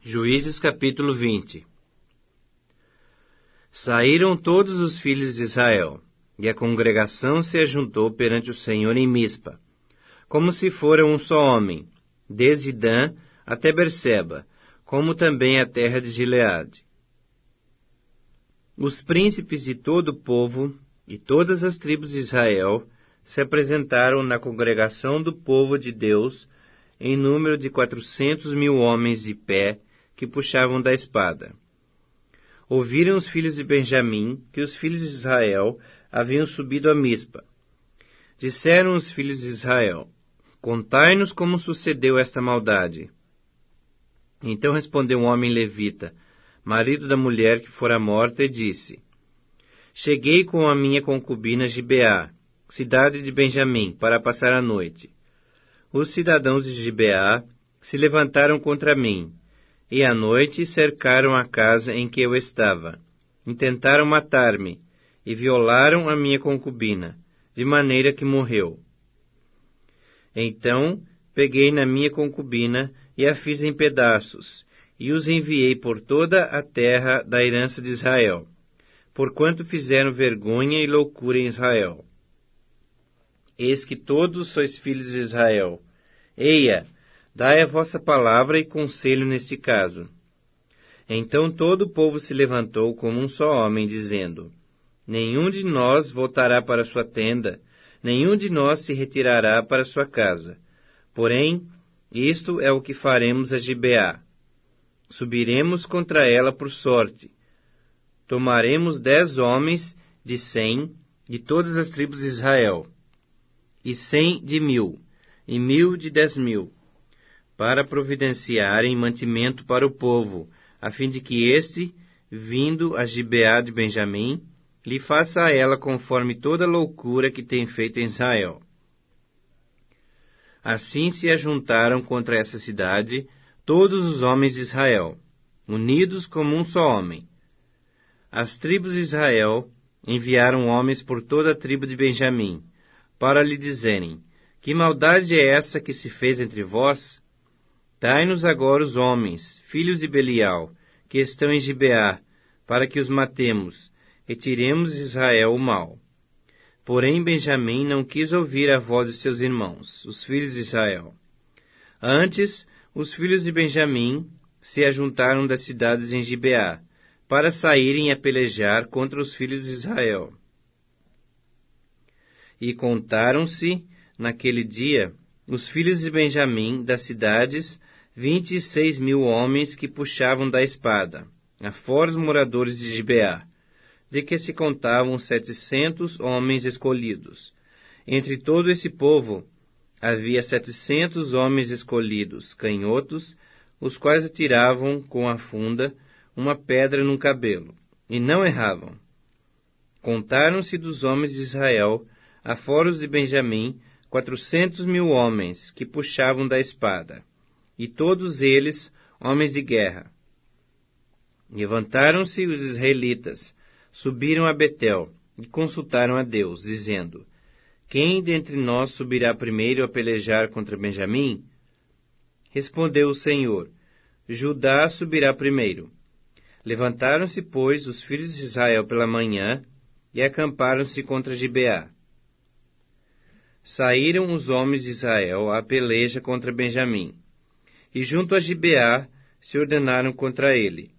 Juízes capítulo 20. Saíram todos os filhos de Israel, e a congregação se ajuntou perante o Senhor em Mispa, como se fora um só homem, desde Dan até Berseba, como também a terra de Gileade. Os príncipes de todo o povo e todas as tribos de Israel se apresentaram na congregação do povo de Deus, em número de 400.000 homens de pé, que puxavam da espada. Ouviram os filhos de Benjamim que os filhos de Israel haviam subido a Mispa. Disseram os filhos de Israel: Contai-nos como sucedeu esta maldade. Então respondeu um homem levita, marido da mulher que fora morta, e disse: Cheguei com a minha concubina Gibeá, cidade de Benjamim, para passar a noite. Os cidadãos de Gibeá se levantaram contra mim, e à noite cercaram a casa em que eu estava. Intentaram matar-me, e violaram a minha concubina, de maneira que morreu. Então peguei na minha concubina e a fiz em pedaços, e os enviei por toda a terra da herança de Israel, porquanto fizeram vergonha e loucura em Israel. Eis que todos sois filhos de Israel. Eia, dai a vossa palavra e conselho neste caso. Então todo o povo se levantou como um só homem, dizendo: Nenhum de nós voltará para sua tenda, nenhum de nós se retirará para sua casa. Porém, isto é o que faremos a Gibeá. Subiremos contra ela por sorte. Tomaremos 10 homens de 100 de todas as tribos de Israel, e 100 de 1.000, e 1.000 de 10.000, para providenciarem mantimento para o povo, a fim de que este, vindo a Gibeá de Benjamim, lhe faça a ela conforme toda a loucura que tem feito em Israel. Assim se ajuntaram contra essa cidade todos os homens de Israel, unidos como um só homem. As tribos de Israel enviaram homens por toda a tribo de Benjamim, para lhe dizerem: Que maldade é essa que se fez entre vós? Dai-nos agora os homens, filhos de Belial, que estão em Gibeá, para que os matemos, e tiremos de Israel o mal. Porém Benjamim não quis ouvir a voz de seus irmãos, os filhos de Israel. Antes, os filhos de Benjamim se ajuntaram das cidades em Gibeá, para saírem a pelejar contra os filhos de Israel. E contaram-se, naquele dia, os filhos de Benjamim das cidades, 26.000 homens que puxavam da espada, afora os moradores de Gibeá, de que se contavam 700 homens escolhidos. Entre todo esse povo, havia 700 homens escolhidos, canhotos, os quais atiravam com a funda uma pedra num cabelo, e não erravam. Contaram-se dos homens de Israel, afora os de Benjamim, 400.000 homens que puxavam da espada, e todos eles homens de guerra. Levantaram-se os israelitas, subiram a Betel e consultaram a Deus, dizendo: Quem dentre nós subirá primeiro a pelejar contra Benjamim? Respondeu o Senhor: Judá subirá primeiro. Levantaram-se, pois, os filhos de Israel pela manhã e acamparam-se contra Gibeá. Saíram os homens de Israel à peleja contra Benjamim, e junto a Gibeá se ordenaram contra ele.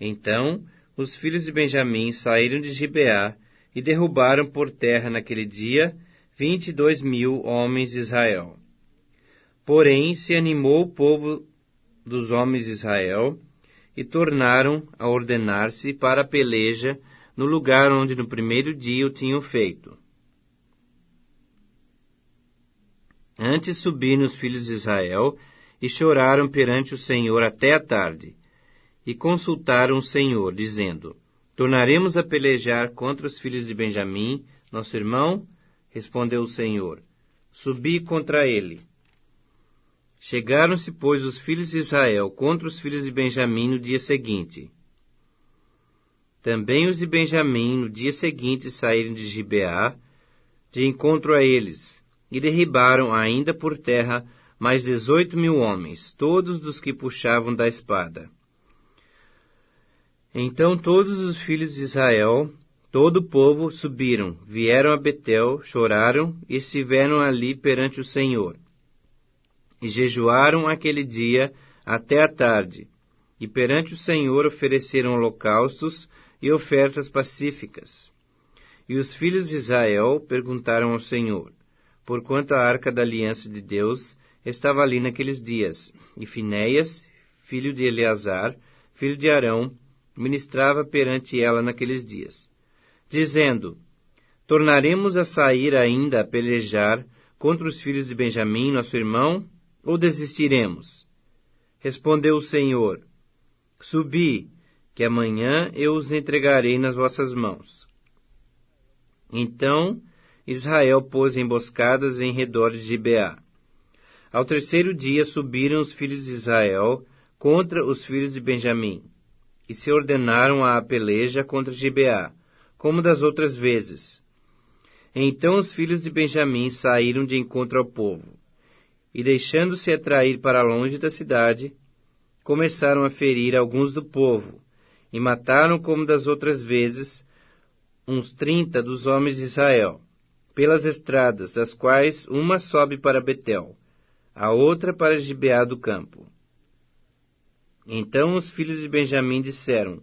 Então os filhos de Benjamim saíram de Gibeá e derrubaram por terra naquele dia 22.000 homens de Israel. Porém se animou o povo dos homens de Israel, e tornaram a ordenar-se para a peleja no lugar onde no primeiro dia o tinham feito. Antes subiram os filhos de Israel e choraram perante o Senhor até a tarde, e consultaram o Senhor, dizendo: Tornaremos a pelejar contra os filhos de Benjamim, nosso irmão? Respondeu o Senhor: Subi contra ele. Chegaram-se, pois, os filhos de Israel contra os filhos de Benjamim no dia seguinte. Também os de Benjamim no dia seguinte saíram de Gibeá, de encontro a eles, e derribaram ainda por terra mais 18.000 homens, todos dos que puxavam da espada, Então todos os filhos de Israel, todo o povo, subiram, vieram a Betel, choraram e estiveram ali perante o Senhor. E jejuaram aquele dia até a tarde, e perante o Senhor ofereceram holocaustos e ofertas pacíficas. E os filhos de Israel perguntaram ao Senhor, porquanto a arca da aliança de Deus estava ali naqueles dias, e Finéias, filho de Eleazar, filho de Arão, ministrava perante ela naqueles dias, dizendo, tornaremos a sair ainda a pelejar contra os filhos de Benjamim, nosso irmão, ou desistiremos? Respondeu o Senhor, subi, que amanhã eu os entregarei nas vossas mãos. Então Israel pôs emboscadas em redor de Gibeá. Ao terceiro dia subiram os filhos de Israel contra os filhos de Benjamim, e se ordenaram a peleja contra Gibeá, como das outras vezes. Então os filhos de Benjamim saíram de encontro ao povo, e deixando-se atrair para longe da cidade, começaram a ferir alguns do povo, e mataram como das outras vezes uns 30 dos homens de Israel, pelas estradas, das quais uma sobe para Betel, a outra para Gibeá do campo. Então os filhos de Benjamim disseram,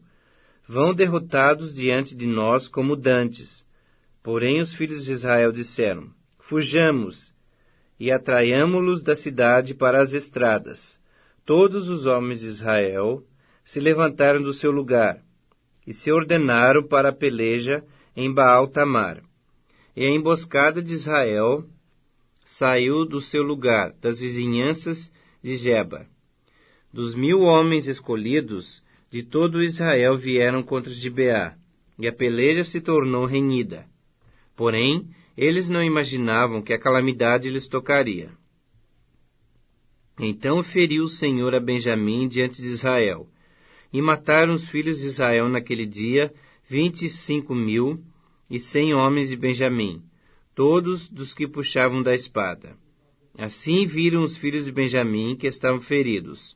vão derrotados diante de nós como dantes. Porém os filhos de Israel disseram, fujamos, e atraiamo-los da cidade para as estradas. Todos os homens de Israel se levantaram do seu lugar, e se ordenaram para a peleja em Baal-Tamar. E a emboscada de Israel saiu do seu lugar, das vizinhanças de Geba. Dos 1000 homens escolhidos, de todo Israel vieram contra Gibeá, e a peleja se tornou renhida. Porém, eles não imaginavam que a calamidade lhes tocaria. Então feriu o Senhor a Benjamim diante de Israel, e mataram os filhos de Israel naquele dia 25.100 homens de Benjamim, todos dos que puxavam da espada. Assim viram os filhos de Benjamim que estavam feridos.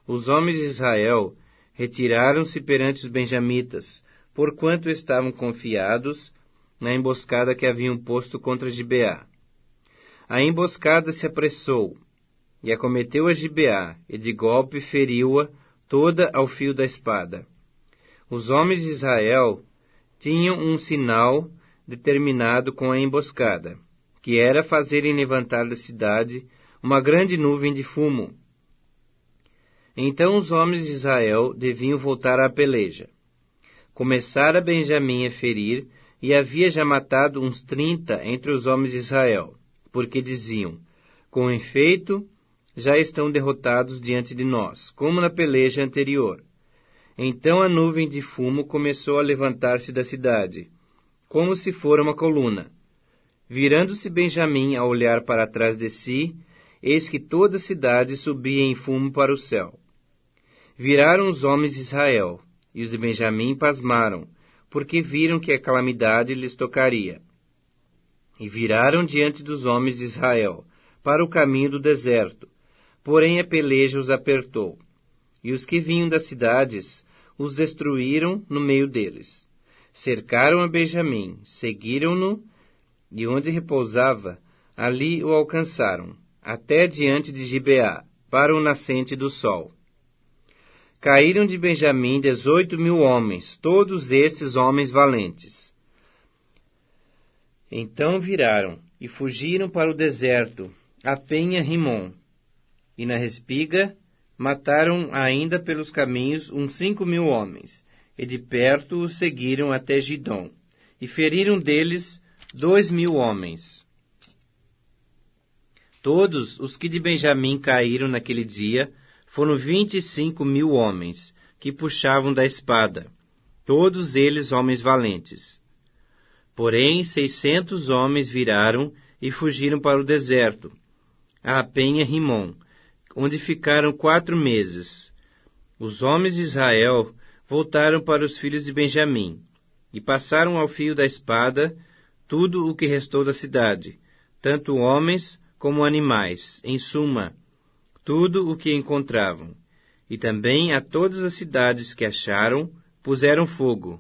Os homens de Israel retiraram-se perante os benjamitas, porquanto estavam confiados na emboscada que haviam posto contra Gibeá. A emboscada se apressou, e acometeu a Gibeá, e de golpe feriu-a toda ao fio da espada. Os homens de Israel tinham um sinal determinado com a emboscada, que era fazerem levantar da cidade uma grande nuvem de fumo. Então os homens de Israel deviam voltar à peleja. Começara Benjamim a ferir, e havia já matado uns 30 entre os homens de Israel, porque diziam, com efeito, já estão derrotados diante de nós, como na peleja anterior. Então a nuvem de fumo começou a levantar-se da cidade, como se fora uma coluna. Virando-se Benjamim a olhar para trás de si, eis que toda a cidade subia em fumo para o céu. Viraram os homens de Israel, e os de Benjamim pasmaram, porque viram que a calamidade lhes tocaria. E viraram diante dos homens de Israel, para o caminho do deserto, porém a peleja os apertou. E os que vinham das cidades os destruíram no meio deles. Cercaram a Benjamim, seguiram-no, e onde repousava, ali o alcançaram, até diante de Gibeá, para o nascente do sol. Caíram de Benjamim 18.000 homens, todos estes homens valentes. Então viraram, e fugiram para o deserto, a penha Rimom, e na respiga mataram ainda pelos caminhos uns 5.000 homens, e de perto os seguiram até Gidom, e feriram deles 2.000 homens. Todos os que de Benjamim caíram naquele dia foram 25.000 homens, que puxavam da espada, todos eles homens valentes. Porém 600 homens viraram e fugiram para o deserto, a penha Rimom, onde ficaram 4 meses. Os homens de Israel voltaram para os filhos de Benjamim, e passaram ao fio da espada tudo o que restou da cidade, tanto homens como animais, em suma, tudo o que encontravam, e também a todas as cidades que acharam, puseram fogo,